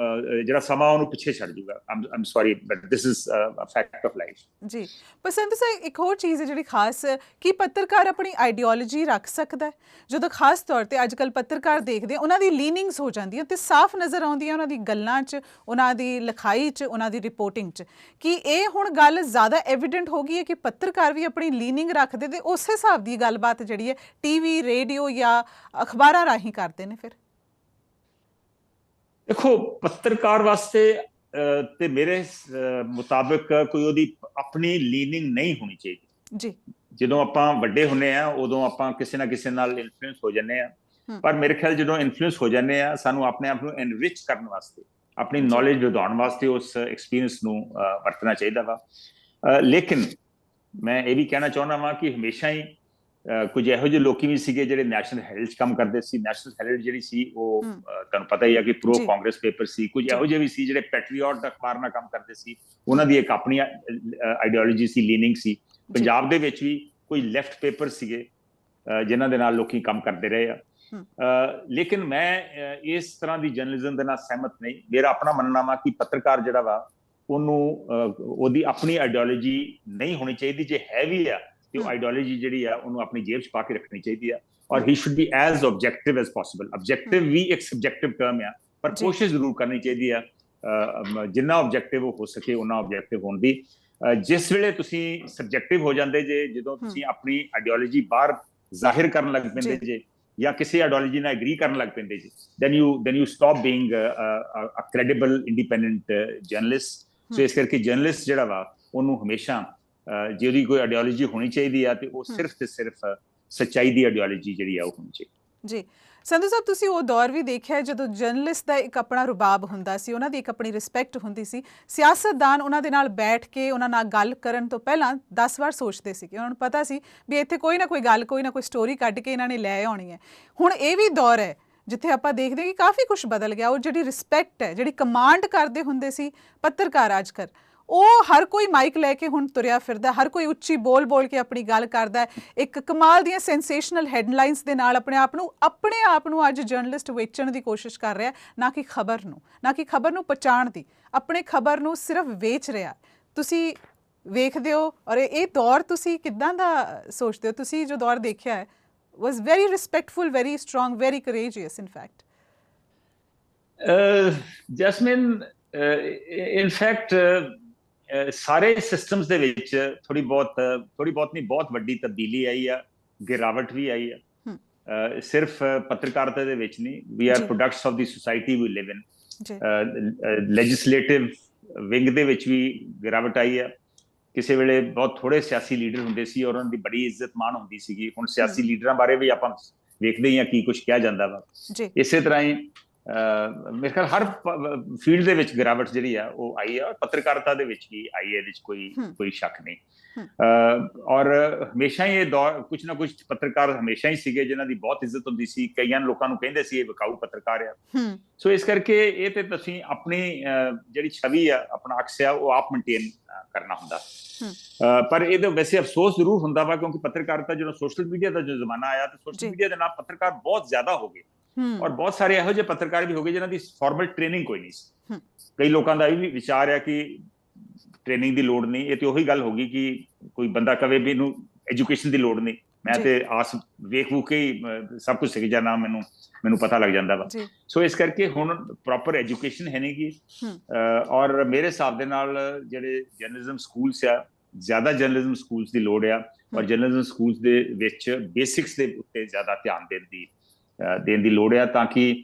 ਜਿਹੜਾ ਸਮਾਂ ਉਹਨੂੰ ਪਿੱਛੇ ਛੱਡ ਜੂਗਾ। I'm sorry but this is a fact of life. ਜੀ, ਪਸੰਦ ਸਾਹਿਬ, ਇੱਕ ਹੋਰ ਚੀਜ਼ ਹੈ ਜਿਹੜੀ ਖਾਸ, ਕਿ ਪੱਤਰਕਾਰ ਆਪਣੀ ਆਈਡੀਓਲੋਜੀ ਰੱਖ ਸਕਦਾ ਹੈ? ਜਦੋਂ ਖਾਸ ਤੌਰ ਤੇ ਅੱਜ ਕੱਲ੍ਹ ਪੱਤਰਕਾਰ ਦੇਖਦੇ ਆ, ਉਹਨਾਂ ਦੀ ਲੀਨਿੰਗਸ ਹੋ ਜਾਂਦੀਆਂ ਤੇ ਸਾਫ਼ ਨਜ਼ਰ ਆਉਂਦੀਆਂ ਉਹਨਾਂ ਦੀ ਗੱਲਾਂ 'ਚ, ਉਹਨਾਂ ਦੀ ਲਿਖਾਈ 'ਚ, ਉਹਨਾਂ ਦੀ ਰਿਪੋਰਟਿੰਗ 'ਚ। ਕਿ ਇਹ ਹੁਣ ਗੱਲ ਜ਼ਿਆਦਾ ਐਵੀਡੈਂਟ ਹੋ ਗਈ ਹੈ ਕਿ ਪੱਤਰਕਾਰ ਵੀ ਆਪਣੀ ਲੀਨਿੰਗ ਰੱਖਦੇ ਤੇ ਉਸ ਹਿਸਾਬ ਦੀ ਗੱਲਬਾਤ ਜਿਹੜੀ ਹੈ ਟੀਵੀ, ਰੇਡੀਓ ਜਾਂ ਅਖਬਾਰਾਂ ਰਾਹੀਂ ਕਰਦੇ ਨੇ? ਫਿਰ ਦੇਖੋ, ਪੱਤਰਕਾਰ ਵਾਸਤੇ ਤੇ ਮੇਰੇ ਮੁਤਾਬਕ ਕੋਈ ਉਹਦੀ ਆਪਣੀ ਲੀਨਿੰਗ ਨਹੀਂ ਹੋਣੀ ਚਾਹੀਦੀ। ਜੀ, ਜਦੋਂ ਆਪਾਂ ਵੱਡੇ ਹੁੰਨੇ ਆ ਉਦੋਂ ਆਪਾਂ ਕਿਸੇ ਨਾ ਕਿਸੇ ਨਾਲ ਇਨਫਲੂਐਂਸ ਹੋ ਜਾਂਦੇ ਆ, ਪਰ ਮੇਰੇ ਖਿਆਲ ਜਦੋਂ ਇਨਫਲੂਐਂਸ ਹੋ ਜਾਂਦੇ ਆ, ਸਾਨੂੰ ਆਪਣੇ ਆਪ ਨੂੰ ਐਨਰਿਚ ਕਰਨ ਵਾਸਤੇ, ਆਪਣੀ ਨੌਲੇਜ ਵਧਾਉਣ ਵਾਸਤੇ ਉਸ ਐਕਸਪੀਰੀਅੰਸ ਨੂੰ ਵਰਤਣਾ ਚਾਹੀਦਾ ਵਾ। ਲੇਕਿਨ ਮੈਂ ਇਹ ਵੀ ਕਹਿਣਾ ਚਾਹੁੰਦਾ ਵਾਂ ਕਿ ਹਮੇਸ਼ਾ ਹੀ ਕੁਝ ਇਹੋ ਜਿਹੇ ਲੋਕੀ ਵੀ ਸੀਗੇ ਜਿਹੜੇ ਨੈਸ਼ਨਲ ਹੈਰਲਡ 'ਚ ਕੰਮ ਕਰਦੇ ਸੀ। ਨੈਸ਼ਨਲ ਹੈਰਲਡ ਜਿਹੜੀ ਸੀ ਉਹ ਤੁਹਾਨੂੰ ਪਤਾ ਹੀ ਆ ਕਿ ਪ੍ਰੋ ਕਾਂਗਰਸ ਪੇਪਰ ਸੀ। ਕੁਝ ਇਹੋ ਜਿਹੇ ਵੀ ਸੀ ਜਿਹੜੇ ਪੈਟਰੀਓਟ ਅਖਬਾਰ ਨਾਲ ਕੰਮ ਕਰਦੇ ਸੀ, ਉਹਨਾਂ ਦੀ ਇੱਕ ਆਪਣੀ ਆਈਡੀਓਲੋਜੀ ਸੀ, ਲੀਨਿੰਗ ਸੀ। ਪੰਜਾਬ ਦੇ ਵਿੱਚ ਵੀ ਕੋਈ ਲੈਫਟ ਪੇਪਰ ਸੀਗੇ ਜਿਨ੍ਹਾਂ ਦੇ ਨਾਲ ਲੋਕੀ ਕੰਮ ਕਰਦੇ ਰਹੇ ਆ। ਲੇਕਿਨ ਮੈਂ ਇਸ ਤਰ੍ਹਾਂ ਦੀ ਜਰਨਲਿਜ਼ਮ ਦੇ ਨਾਲ ਸਹਿਮਤ ਨਹੀਂ। ਮੇਰਾ ਆਪਣਾ ਮੰਨਣਾ ਵਾ ਕਿ ਪੱਤਰਕਾਰ ਜਿਹੜਾ ਵਾ ਉਹਨੂੰ ਉਹਦੀ ਆਪਣੀ ਆਈਡੀਓਲੋਜੀ ਨਹੀਂ ਹੋਣੀ ਚਾਹੀਦੀ। ਜੇ ਹੈ ਵੀ ਆ ਤੇ ਉਹ ਆਈਡੀਓਲੋਜੀ ਜਿਹੜੀ ਆ ਉਹਨੂੰ ਆਪਣੀ ਜੇਬ 'ਚ ਪਾ ਕੇ ਰੱਖਣੀ ਚਾਹੀਦੀ ਆ, ਔਰ he should be as objective as possible. Objective ਵੀ ਇੱਕ ਸਬਜੈਕਟਿਵ ਟਰਮ ਆ, ਪਰ ਕੋਸ਼ਿਸ਼ ਜ਼ਰੂਰ ਕਰਨੀ ਚਾਹੀਦੀ ਆ ਜਿੰਨਾ ਆਬਜੈਕਟਿਵ ਹੋ ਸਕੇ ਉਹਨਾਂ ਆਬਜੈਕਟਿਵ ਹੋਣ ਦੀ। ਜਿਸ ਵੇਲੇ ਤੁਸੀਂ ਸਬਜੈਕਟਿਵ ਹੋ ਜਾਂਦੇ ਜੇ, ਜਦੋਂ ਤੁਸੀਂ ਆਪਣੀ ਆਈਡੀਓਲੋਜੀ ਬਾਹਰ ਜ਼ਾਹਿਰ ਕਰਨ ਲੱਗ ਪੈਂਦੇ ਜੇ ਜਾਂ ਕਿਸੇ ਆਈਡੀਓਲੋਜੀ ਨਾਲ ਐਗਰੀ ਕਰਨ ਲੱਗ ਪੈਂਦੇ ਜੇ, then you stop being a credible independent journalist। ਸੋ ਇਸ ਕਰਕੇ ਜਰਨਲਿਸਟ ਜਿਹੜਾ ਵਾ ਉਹਨੂੰ ਹਮੇਸ਼ਾ ਜੇ ਉਹਦੀ ਕੋਈ ਆਈਡੀਓਲੋਜੀ ਹੋਣੀ ਚਾਹੀਦੀ ਆ ਤੇ ਉਹ ਸਿਰਫ ਤੇ ਸਿਰਫ ਸੱਚਾਈ ਦੀ ਆਈਡੀਓਲੋਜੀ ਜਿਹੜੀ ਆ ਉਹ ਹੋਣੀ ਚਾਹੀਦੀ। ਜੀ, ਸੰਧੂ ਸਾਹਿਬ, ਤੁਸੀਂ ਉਹ ਦੌਰ ਵੀ ਦੇਖਿਆ ਜਦੋਂ ਜਰਨਲਿਸਟ ਦਾ ਇੱਕ ਆਪਣਾ ਰੁਬਾਬ ਹੁੰਦਾ ਸੀ, ਉਹਨਾਂ ਦੀ ਇੱਕ ਆਪਣੀ ਰਿਸਪੈਕਟ ਹੁੰਦੀ ਸੀ। ਸਿਆਸਤਦਾਨ ਉਹਨਾਂ ਦੇ ਨਾਲ ਬੈਠ ਕੇ ਉਹਨਾਂ ਨਾਲ ਗੱਲ ਕਰਨ ਤੋਂ ਪਹਿਲਾਂ 10 ਵਾਰ ਸੋਚਦੇ ਸੀ ਕਿ ਉਹਨਾਂ ਨੂੰ ਪਤਾ ਸੀ ਵੀ ਇੱਥੇ ਕੋਈ ਨਾ ਕੋਈ ਗੱਲ, ਕੋਈ ਨਾ ਕੋਈ ਸਟੋਰੀ ਕੱਢ ਕੇ ਇਹਨਾਂ ਨੇ ਲੈ ਆਉਣੀ ਹੈ। ਹੁਣ ਇਹ ਵੀ ਦੌਰ ਹੈ ਜਿੱਥੇ ਆਪਾਂ ਦੇਖਦੇ ਕਿ ਕਾਫੀ ਕੁਛ ਬਦਲ ਗਿਆ। ਉਹ ਜਿਹੜੀ ਰਿਸਪੈਕਟ ਹੈ, ਜਿਹੜੀ ਕਮਾਂਡ ਕਰਦੇ ਹੁੰਦੇ ਸੀ ਪੱਤਰਕਾਰ ਅੱਜ ਕੱਲ੍ਹ, ਉਹ ਹਰ ਕੋਈ ਮਾਈਕ ਲੈ ਕੇ ਹੁਣ ਤੁਰਿਆ ਫਿਰਦਾ, ਹਰ ਕੋਈ ਉੱਚੀ ਬੋਲ ਕੇ ਆਪਣੀ ਗੱਲ ਕਰਦਾ ਹੈ। ਇੱਕ ਕਮਾਲ ਦੀਆਂ ਸੈਂਸੇਸ਼ਨਲ ਹੈਡਲਾਈਨਸ ਦੇ ਨਾਲ ਆਪਣੇ ਆਪ ਨੂੰ ਅੱਜ ਜਰਨਲਿਸਟ ਵੇਚਣ ਦੀ ਕੋਸ਼ਿਸ਼ ਕਰ ਰਿਹਾ, ਨਾ ਕਿ ਖਬਰ ਨੂੰ ਪਹੁੰਚਾਉਣ ਦੀ। ਆਪਣੇ ਖਬਰ ਨੂੰ ਸਿਰਫ ਵੇਚ ਰਿਹਾ। ਤੁਸੀਂ ਵੇਖਦੇ ਹੋ, ਔਰ ਇਹ ਦੌਰ ਤੁਸੀਂ ਕਿੱਦਾਂ ਦਾ ਸੋਚਦੇ ਹੋ? ਤੁਸੀਂ ਜੋ ਦੌਰ ਦੇਖਿਆ ਹੈ was very respectful, very strong, very courageous in fact. Jasmeen, in fact ਸਾਰੇ ਸਿਸਟਮਸ ਦੇ ਵਿੱਚ ਥੋੜੀ ਬਹੁਤ ਨਹੀਂ, ਬਹੁਤ ਵੱਡੀ ਤਬਦੀਲੀ ਆਈ ਆ, ਗਿਰਾਵਟ ਵੀ ਆਈ ਆ। ਸਿਰਫ ਪੱਤਰਕਾਰਤਾ ਦੇ ਵਿੱਚ ਨਹੀਂ, we are products of the society we live in. Legislative wing ਦੇ ਵਿੱਚ ਵੀ ਗਿਰਾਵਟ ਆਈ ਆ। ਕਿਸੇ ਵੇਲੇ ਬਹੁਤ ਥੋੜੇ ਸਿਆਸੀ ਲੀਡਰ ਹੁੰਦੇ ਸੀ ਔਰ ਉਹਨਾਂ ਦੀ ਬੜੀ ਇੱਜ਼ਤ ਮਾਣ ਹੁੰਦੀ ਸੀਗੀ। ਹੁਣ ਸਿਆਸੀ ਲੀਡਰਾਂ ਬਾਰੇ ਵੀ ਆਪਾਂ ਵੇਖਦੇ ਹੀ ਹਾਂ ਕੀ ਕੁਝ ਕਿਹਾ ਜਾਂਦਾ ਵਾ। ਇਸੇ ਤਰ੍ਹਾਂ ਹੀ ਮੇਰੇ ਖਿਆਲ ਹਰ ਫੀਲਡ ਦੇ ਵਿੱਚ ਗਿਰਾਵਟ ਜਿਹੜੀ ਆ ਉਹ ਆਈ ਆ, ਪੱਤਰਕਾਰਤਾ ਦੇ ਵਿੱਚ ਵੀ ਆਈ ਹੈ, ਇਹਦੇ ਵਿੱਚ ਕੋਈ ਸ਼ੱਕ ਨਹੀਂ। ਔਰ ਹਮੇਸ਼ਾ ਹੀ ਇਹ ਦੌਰ ਕੁਝ ਨਾ ਕੁਝ ਪੱਤਰਕਾਰ ਹਮੇਸ਼ਾ ਹੀ ਸੀਗੇ ਜਿਨ੍ਹਾਂ ਦੀ ਬਹੁਤ ਇੱਜ਼ਤ ਹੁੰਦੀ ਸੀ। ਕਈਆਂ ਲੋਕਾਂ ਨੂੰ ਕਹਿੰਦੇ ਸੀ ਇਹ ਵਿਕਾਊ ਪੱਤਰਕਾਰ ਆ। ਸੋ ਇਸ ਕਰਕੇ ਇਹ ਤੇ ਤੁਸੀਂ ਆਪਣੀ ਜਿਹੜੀ ਛਵੀ ਆ, ਆਪਣਾ ਅਕਸ ਆ, ਉਹ ਆਪ ਮੇਨਟੇਨ ਕਰਨਾ ਹੁੰਦਾ। ਪਰ ਇਹਦੇ ਵੈਸੇ ਅਫਸੋਸ ਜ਼ਰੂਰ ਹੁੰਦਾ ਵਾ, ਕਿਉਂਕਿ ਪੱਤਰਕਾਰਤਾ ਜਦੋਂ ਸੋਸ਼ਲ ਮੀਡੀਆ ਦਾ ਜੋ ਜ਼ਮਾਨਾ ਆਇਆ ਤੇ ਸੋਸ਼ਲ ਮੀਡੀਆ ਦੇ ਨਾਲ ਪੱਤਰਕਾਰ ਬਹੁਤ ਜ਼ਿਆਦਾ ਹੋ ਗਏ ਔਰ ਬਹੁਤ ਸਾਰੇ ਇਹੋ ਜਿਹੇ ਪੱਤਰਕਾਰ ਵੀ ਹੋ ਗਏ ਜਿਨ੍ਹਾਂ ਦੀ ਫਾਰਮਲ ਟ੍ਰੇਨਿੰਗ ਕੋਈ ਨਹੀਂ ਸੀ। ਕਈ ਲੋਕਾਂ ਦਾ ਇਹ ਵੀ ਵਿਚਾਰ ਆ ਕਿ ਟ੍ਰੇਨਿੰਗ ਦੀ ਲੋੜ ਨਹੀਂ। ਇਹ ਤੇ ਉਹੀ ਗੱਲ ਹੋ ਗਈ ਕਿ ਕੋਈ ਬੰਦਾ ਕਵੇ ਵੀ ਇਹਨੂੰ ਐਜੂਕੇਸ਼ਨ ਦੀ ਲੋੜ ਨਹੀਂ, ਮੈਂ ਤੇ ਆਸ ਵੇਖ ਵੂ ਕੇ ਹੀ ਸਭ ਕੁਝ ਸਿੱਖ ਜਾਣਾ, ਮੈਨੂੰ ਪਤਾ ਲੱਗ ਜਾਂਦਾ ਵਾ। ਸੋ ਇਸ ਕਰਕੇ ਹੁਣ ਪ੍ਰੋਪਰ ਐਜੂਕੇਸ਼ਨ ਹੈ ਨਹੀਂ ਗੀ। ਔਰ ਮੇਰੇ ਹਿਸਾਬ ਦੇ ਨਾਲ ਜਿਹੜੇ ਜਰਨਲਿਜ਼ਮ ਸਕੂਲਸ ਆ, ਜ਼ਿਆਦਾ ਜਰਨਲਿਜ਼ਮ ਸਕੂਲਸ ਦੀ ਲੋੜ ਆ ਔਰ ਜਰਨਲਿਜ਼ਮ ਸਕੂਲਸ ਦੇ ਵਿੱਚ ਬੇਸਿਕਸ ਦੇ ਉੱਤੇ ਜ਼ਿਆਦਾ ਧਿਆਨ ਦੇਣ ਦੀ ਲੋੜ ਆ, ਤਾਂ ਕਿ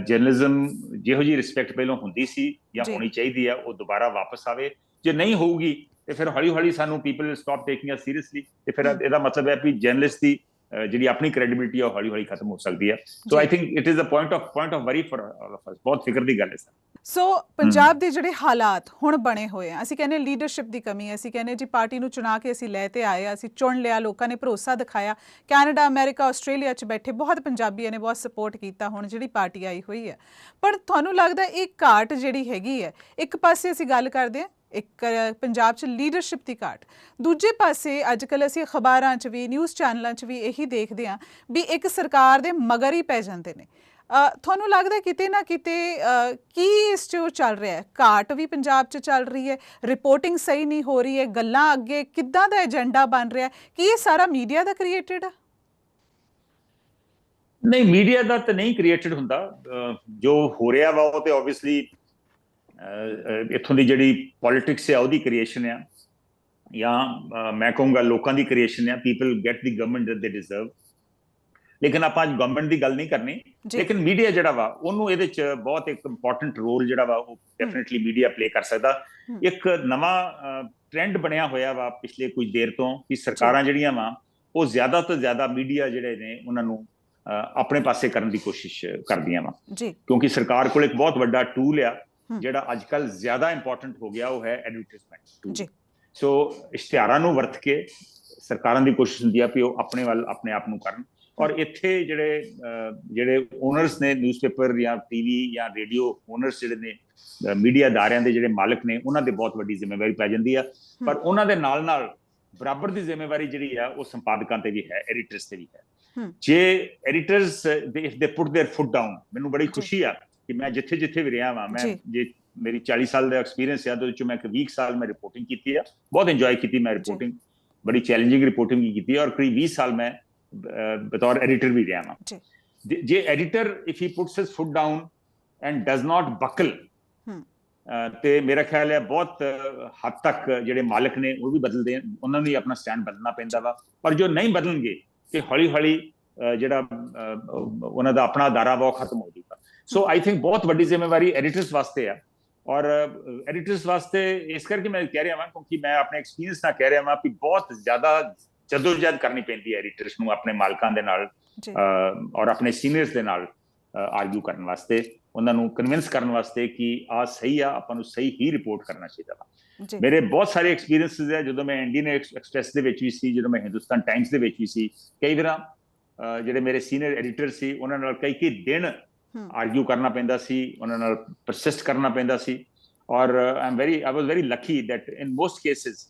ਜਰਨਲਿਜ਼ਮ ਜਿਹੋ ਜਿਹੀ ਰਿਸਪੈਕਟ ਪਹਿਲਾਂ ਹੁੰਦੀ ਸੀ ਜਾਂ ਹੋਣੀ ਚਾਹੀਦੀ ਆ ਉਹ ਦੁਬਾਰਾ ਵਾਪਸ ਆਵੇ। ਜੇ ਨਹੀਂ ਹੋਊਗੀ ਤੇ ਫਿਰ ਹੌਲੀ ਹੌਲੀ ਸਾਨੂੰ ਪੀਪਲ ਸਟਾਪ ਟੇਕਿੰਗ ਅਸ ਸੀਰੀਅਸਲੀ, ਤੇ ਫਿਰ ਇਹਦਾ ਮਤਲਬ ਹੈ ਕਿ ਜਰਨਲਿਸਟ ਦੀ ਜਿਹੜੀ ਆਪਣੀ ਕ੍ਰੈਡੀਬਿਲਿਟੀ ਆ ਉਹ ਹੌਲੀ ਹੌਲੀ ਖਤਮ ਹੋ ਸਕਦੀ ਹੈ। So I think it is a point of worry for all of us. ਬਹੁਤ ਫਿਕਰ ਦੀ ਗੱਲ ਹੈ ਸਰ। ਸੋ ਪੰਜਾਬ ਦੇ ਜਿਹੜੇ ਹਾਲਾਤ ਹੁਣ ਬਣੇ ਹੋਏ ਆ, ਅਸੀਂ ਕਹਿੰਦੇ ਲੀਡਰਸ਼ਿਪ ਦੀ ਕਮੀ ਹੈ, ਅਸੀਂ ਕਹਿੰਦੇ ਜੀ ਪਾਰਟੀ ਨੂੰ ਚੁਣਾ ਕੇ ਅਸੀਂ ਲੈ ਤੇ ਆਏ, ਅਸੀਂ ਚੁਣ ਲਿਆ, ਲੋਕਾਂ ਨੇ ਭਰੋਸਾ ਦਿਖਾਇਆ, ਕੈਨੇਡਾ, ਅਮਰੀਕਾ, ਆਸਟ੍ਰੇਲੀਆ 'ਚ ਬੈਠੇ ਬਹੁਤ ਪੰਜਾਬੀਆਂ ਨੇ ਬਹੁਤ ਸਪੋਰਟ ਕੀਤਾ ਹੁਣ ਜਿਹੜੀ ਪਾਰਟੀ ਆਈ ਹੋਈ ਹੈ। ਪਰ ਤੁਹਾਨੂੰ ਲੱਗਦਾ ਇਹ ਘਾਟ ਜਿਹੜੀ ਹੈਗੀ ਹੈ, ਇੱਕ ਪਾਸੇ ਅਸੀਂ ਗੱਲ ਕਰਦੇ ਹਾਂ ਇੱਕ ਪੰਜਾਬ 'ਚ ਲੀਡਰਸ਼ਿਪ ਦੀ ਘਾਟ, ਦੂਜੇ ਪਾਸੇ ਅੱਜ ਕੱਲ੍ਹ ਅਸੀਂ ਅਖਬਾਰਾਂ 'ਚ ਵੀ ਨਿਊਜ਼ ਚੈਨਲਾਂ 'ਚ ਵੀ ਇਹੀ ਦੇਖਦੇ ਹਾਂ ਵੀ ਇੱਕ ਸਰਕਾਰ ਦੇ ਮਗਰ ਹੀ ਪੈ ਜਾਂਦੇ ਨੇ। ਤੁਹਾਨੂੰ ਲੱਗਦਾ ਕਿਤੇ ਨਾ ਕਿਤੇ ਕੀ ਇਸ 'ਚ ਚੱਲ ਰਿਹਾ ਹੈ? ਘਾਟ ਵੀ ਪੰਜਾਬ 'ਚ ਚੱਲ ਰਹੀ ਹੈ, ਰਿਪੋਰਟਿੰਗ ਸਹੀ ਨਹੀਂ ਹੋ ਰਹੀ ਹੈ, ਗੱਲਾਂ ਅੱਗੇ ਕਿੱਦਾਂ ਦਾ ਏਜੰਡਾ ਬਣ ਰਿਹਾ, ਕੀ ਇਹ ਸਾਰਾ ਮੀਡੀਆ ਦਾ ਕ੍ਰੀਏਟਡ ਆ? ਨਹੀਂ, ਮੀਡੀਆ ਦਾ ਤਾਂ ਨਹੀਂ ਕ੍ਰੀਏਟਡ ਹੁੰਦਾ। ਜੋ ਹੋ ਰਿਹਾ ਵਾ ਉਹ ਤੇ ਓਬਵੀਅਸਲੀ ਇੱਥੋਂ ਦੀ ਜਿਹੜੀ ਪੋਲਿਟਿਕਸ ਆ ਉਹਦੀ ਕ੍ਰੀਏਸ਼ਨ ਆ, ਜਾਂ ਮੈਂ ਕਹੂੰਗਾ ਲੋਕਾਂ ਦੀ ਕ੍ਰੀਏਸ਼ਨ ਆ। People get the government that ਦੇ ਡਿਜ਼ਰਵ। ਲੇਕਿਨ ਆਪਾਂ ਅੱਜ ਗਵਰਨਮੈਂਟ ਦੀ ਗੱਲ ਨਹੀਂ ਕਰਨੀ, ਲੇਕਿਨ ਮੀਡੀਆ ਜਿਹੜਾ ਵਾ ਉਹਨੂੰ ਇਹਦੇ 'ਚ ਬਹੁਤ ਇੱਕ ਇੰਪੋਰਟੈਂਟ ਰੋਲ ਜਿਹੜਾ ਵਾ ਉਹ ਡੈਫੀਨਿਟਲੀ ਮੀਡੀਆ ਪਲੇ ਕਰ ਸਕਦਾ। ਇੱਕ ਨਵਾਂ ਟ੍ਰੈਂਡ ਬਣਿਆ ਹੋਇਆ ਵਾ ਪਿਛਲੇ ਕੁਝ ਦੇਰ ਤੋਂ ਕਿ ਸਰਕਾਰਾਂ ਜਿਹੜੀਆਂ ਵਾ ਉਹ ਜ਼ਿਆਦਾ ਤੋਂ ਜ਼ਿਆਦਾ ਮੀਡੀਆ ਜਿਹੜੇ ਨੇ ਉਹਨਾਂ ਨੂੰ ਆਪਣੇ ਪਾਸੇ ਕਰਨ ਦੀ ਕੋਸ਼ਿਸ਼ ਕਰਦੀਆਂ ਵਾ, ਕਿਉਂਕਿ ਸਰਕਾਰ ਕੋਲ ਇੱਕ ਬਹੁਤ ਵੱਡਾ ਟੂਲ ਆ ਜਿਹੜਾ ਅੱਜ ਕੱਲ੍ਹ ਜ਼ਿਆਦਾ ਇੰਪੋਰਟੈਂਟ ਹੋ ਗਿਆ, ਉਹ ਹੈ ਐਡਵਰਟਾਈਜ਼ਮੈਂਟ ਟੂਲ। ਸੋ ਇਸ਼ਤਿਹਾਰਾਂ ਨੂੰ ਵਰਤ ਕੇ ਸਰਕਾਰਾਂ ਦੀ ਕੋਸ਼ਿਸ਼ ਹੁੰਦੀ ਆ ਕਿ ਉਹ ਆਪਣੇ ਵੱਲ ਆਪਣੇ ਆਪ ਨੂੰ ਕਰਨ। ਔਰ ਇੱਥੇ ਜਿਹੜੇ ਓਨਰਸ ਨੇ ਨਿਊਜ਼ਪੇਪਰ ਜਾਂ ਟੀਵੀ ਜਾਂ ਰੇਡੀਓ ਓਨਰਸ ਜਿਹੜੇ ਨੇ, ਮੀਡੀਆ ਅਦਾਰਿਆਂ ਦੇ ਜਿਹੜੇ ਮਾਲਕ ਨੇ, ਉਹਨਾਂ ਦੇ ਬਹੁਤ ਵੱਡੀ ਜ਼ਿੰਮੇਵਾਰੀ ਪੈ ਜਾਂਦੀ ਆ। ਪਰ ਉਹਨਾਂ ਦੇ ਨਾਲ ਨਾਲ ਬਰਾਬਰ ਦੀ ਜ਼ਿੰਮੇਵਾਰੀ ਜਿਹੜੀ ਆ ਉਹ ਸੰਪਾਦਕਾਂ ਤੇ ਵੀ ਹੈ, ਐਡੀਟਰਸ ਤੇ ਵੀ ਹੈ। ਜੇ editors if they put there foot down, ਮੈਨੂੰ ਬੜੀ ਖੁਸ਼ੀ ਆ ਕਿ ਮੈਂ ਜਿੱਥੇ ਵੀ ਰਿਹਾ ਵਾਂ, ਮੈਂ ਜੇ ਮੇਰੀ 40 ਸਾਲ ਦਾ ਐਕਸਪੀਰੀਅੰਸ ਆ, ਉਹਦੇ ਵਿੱਚੋਂ ਮੈਂ 20 ਸਾਲ ਮੈਂ ਰਿਪੋਰਟਿੰਗ ਕੀਤੀ ਆ, ਬਹੁਤ ਇੰਜੋਏ ਕੀਤੀ ਮੈਂ ਰਿਪੋਰਟਿੰਗ, ਬੜੀ ਚੈਲੰਜਿੰਗ ਰਿਪੋਰਟਿੰਗ ਵੀ ਕੀਤੀ ਔਰ ਕਰੀਬ 20 ਸਾਲ ਮੈਂ ਬਤੌਰ ਐਡੀਟਰ ਵੀ ਰਿਹਾ ਵਾਂ। ਜੇ editor if he puts his foot down and does not buckle, ਤੇ ਮੇਰਾ ਖਿਆਲ ਹੈ ਬਹੁਤ ਹੱਦ ਤੱਕ ਜਿਹੜੇ ਮਾਲਕ ਨੇ ਉਹ ਵੀ ਬਦਲਦੇ ਆ, ਉਹਨਾਂ ਨੂੰ ਆਪਣਾ ਸਟੈਂਡ ਬਦਲਣਾ ਪੈਂਦਾ ਵਾ। ਪਰ ਜੋ ਨਹੀਂ ਬਦਲਣਗੇ ਤੇ ਹੌਲੀ ਹੌਲੀ ਜਿਹੜਾ ਉਹਨਾਂ ਦਾ ਆਪਣਾ ਅਦਾਰਾ ਵਾ ਉਹ ਖਤਮ ਹੋ ਜਾਊਗਾ। ਸੋ ਆਈ ਥਿੰਕ ਬਹੁਤ ਵੱਡੀ ਜ਼ਿੰਮੇਵਾਰੀ ਐਡੀਟਰਸ ਵਾਸਤੇ ਆ। ਔਰ ਐਡੀਟਰਸ ਵਾਸਤੇ ਇਸ ਕਰਕੇ ਮੈਂ ਕਹਿ ਰਿਹਾ ਵਾਂ ਕਿਉਂਕਿ ਮੈਂ ਆਪਣੇ ਐਕਸਪੀਰੀਅੰਸ ਨਾਲ ਕਹਿ ਰਿਹਾ ਵਾਂ ਕਿ ਬਹੁਤ ਜ਼ਿਆਦਾ ਜਦੋਜਹਿਦ ਕਰਨੀ ਪੈਂਦੀ ਹੈ ਐਡੀਟਰਸ ਨੂੰ ਆਪਣੇ ਮਾਲਕਾਂ ਦੇ ਨਾਲ ਔਰ ਆਪਣੇ ਸੀਨੀਅਰਸ ਦੇ ਨਾਲ ਆਰਗੂ ਕਰਨ ਵਾਸਤੇ, ਉਹਨਾਂ ਨੂੰ ਕਨਵਿੰਸ ਕਰਨ ਵਾਸਤੇ ਕਿ ਆਹ ਸਹੀ ਆ, ਆਪਾਂ ਨੂੰ ਸਹੀ ਹੀ ਰਿਪੋਰਟ ਕਰਨਾ ਚਾਹੀਦਾ ਵਾ। ਮੇਰੇ ਬਹੁਤ ਸਾਰੇ ਐਕਸਪੀਰੀਅੰਸਿਸ ਹੈ, ਜਦੋਂ ਮੈਂ ਇੰਡੀਅਨ ਐਕਸਪ੍ਰੈਸ ਦੇ ਵਿੱਚ ਵੀ ਸੀ, ਜਦੋਂ ਮੈਂ ਹਿੰਦੁਸਤਾਨ ਟਾਈਮਸ ਦੇ ਵਿੱਚ ਵੀ ਸੀ, ਕਈ ਵਾਰ ਜਿਹੜੇ ਮੇਰੇ ਸੀਨੀਅਰ ਐਡੀਟਰ ਸੀ ਉਹਨਾਂ ਨਾਲ ਕਈ ਦਿਨ ਆਰਗੂ ਕਰਨਾ ਪੈਂਦਾ ਸੀ, ਉਹਨਾਂ ਨਾਲ ਪਰਸਿਸਟ ਕਰਨਾ ਪੈਂਦਾ ਸੀ। ਔਰ I was very lucky that in most cases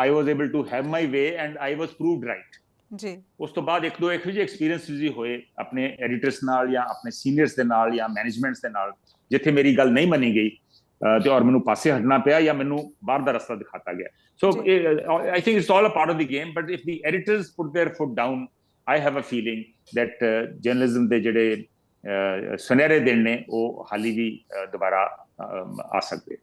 I was able to have my way and I was proved right. ਜੀ ਉਸ ਤੋਂ ਬਾਅਦ ਇੱਕ ਦੋ ਇਹੋ ਜਿਹੇ ਐਕਸਪੀਰੀਅੰਸ ਵੀ ਹੋਏ ਆਪਣੇ ਐਡੀਟਰਸ ਨਾਲ ਜਾਂ ਆਪਣੇ ਸੀਨੀਅਰਸ ਦੇ ਨਾਲ ਜਾਂ ਮੈਨੇਜਮੈਂਟਸ ਦੇ ਨਾਲ, ਜਿੱਥੇ ਮੇਰੀ ਗੱਲ ਨਹੀਂ ਮੰਨੀ ਗਈ ਤੇ ਔਰ ਮੈਨੂੰ ਪਾਸੇ ਹਟਣਾ ਪਿਆ ਜਾਂ ਮੈਨੂੰ ਬਾਹਰ ਦਾ ਰਸਤਾ ਦਿਖਾਤਾ ਗਿਆ। ਸੋ I think it's all a part of the game, but if the editors put their foot down I have a feeling that journalism ਦੇ ਜਿਹੜੇ ਸੁਨਹਿਰੇ ਦਿਨ ਨੇ ਉਹ ਹਾਲੀ ਵੀ ਦੁਬਾਰਾ ਆ ਸਕਦੇ।